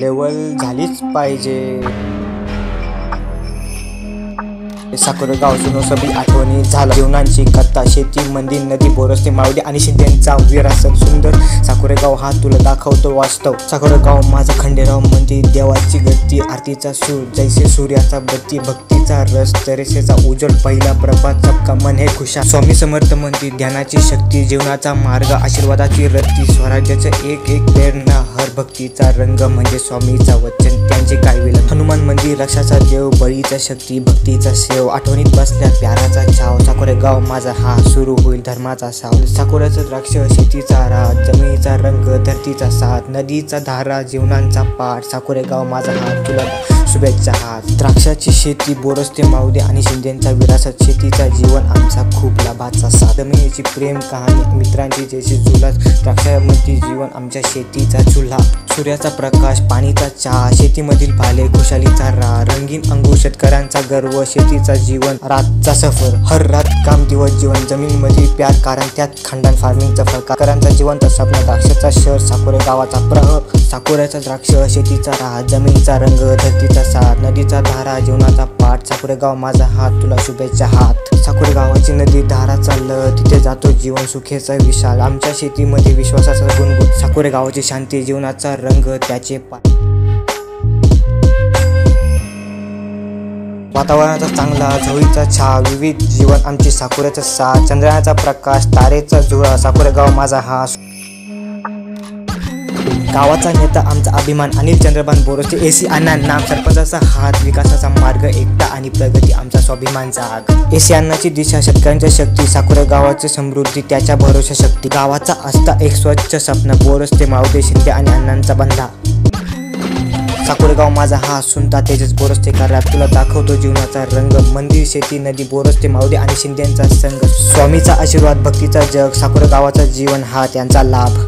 Level झालीच पाहिजे। साकोरेगाव सुनो सभी आठवणी झाला जीवनांची कथा, शेती मंदिर नदी बोरस्ते मावडी आणि शिंदेचा विरासत सुंदर। साकोरेगाव हा तुला दाखवतो वास्तव। साकोरेगाव माझा खंडेराव मंदिर, देवाची गती आरतीचा सूर, जैसे सूर्याचा बत्ती भक्तीचा रस, तरेसेचा उजळ पहिला प्रभात, सबका मन हे खुशा। स्वामी समर्थ मंदिर, ध्यानाची शक्ती जीवनाचा मार्ग, आशीर्वादाची रत्ती, स्वराज्याचं एक एक प्रेरणा, हर भक्तीचा रंग म्हणजे स्वामीचा वचन त्यांचे काय विलन। हनुमान मंदिर, रक्षाचा देव, बळीचा शक्ती भक्तीचा सेव, आठवणीत बसल्या प्याराचा छाव। साकोरेगाव माझा हा सुरू होईल धर्माचा साव। साकोऱ्याचं द्राक्ष, शेतीचा राज, जमिनीचा रंग, धरतीचा साथ, नदीचा धारा, जीवनांचा पाठ। साकोरेगाव माझा हा तुला शुभेच्छा हात। द्राक्षाची शेती बोरस्ते मावदे आणि शिंदेचा विरासत, शेतीचा जीवन आमचा खूप लाभाचा साथ, जमिनीची प्रेम कहाणी, मित्रांची जैसी झुलास, द्राक्षामध्ये जीवन आमच्या शेतीचा चुल्हा। सूर्याचा प्रकाश, पाणीचा चहा, शेतीमधील पाले, खुशालीचा राह, रंगीन अंगूर, शेतकऱ्यांचा गर्व, शेतीचा जीवन रातचा सफर, हर रात काम दिवस जीवन, जमीनमधील प्यार कारण त्यात खंडन फार्मिंगचा फरक, करांचा जीवंत स्वप्न, द्राक्षाचा शहर साकोरेगावाचा प्रह। साकोऱ्याचा द्राक्ष, शेतीचा राह, जमिनीचा रंग, धरतीचा साथ, नदीचा धारा, जीवनाचा पाठ। साकोरेगाव माझा हात तुला शुभेच्छा हात। साकोरेगावाची नदी धारा चाललं, तिथे जातो जीवन सुखेचा विशाल, आमच्या शेतीमध्ये विश्वासाचा गुणगुण, साकोरेगावाची शांती, जीवनाचा रंग त्याचे पाठ। वातावरणाचा चांगला, झोळीचा छाव, विविध जीवन आमची साकोऱ्याचा साथ, चंद्राचा प्रकाश, तारेचा झुळा, साकोरेगाव माझा हा। गावाचा नेता आमचा अभिमान, अनिल चंद्रबान बोरस्ते, एसी अण्णा नाम, सरपंचाचा हात, विकासाचा मार्ग, एकता आणि प्रगती आमचा स्वाभिमान जाग। एसी अण्णाची दिशा, शेतकऱ्यांची शक्ती, साकोरेगावाची समृद्धी त्याच्या भरोशा शक्ती, गावाचा आस्था एक स्वच्छ स्वप्न, बोरस्ते मावदे शिंदे आणि अण्णांचा बंधा। साकोरेगाव माझा हा सुनता तेजस बोरस्ते करा, तुला दाखवतो जीवनाचा रंग, मंदिर शेती नदी बोरस्ते मावदे आणि शिंदेचा संघ, स्वामीचा आशीर्वाद भक्तीचा जग, साकोरेगावाचा जीवन हा त्यांचा लाभ।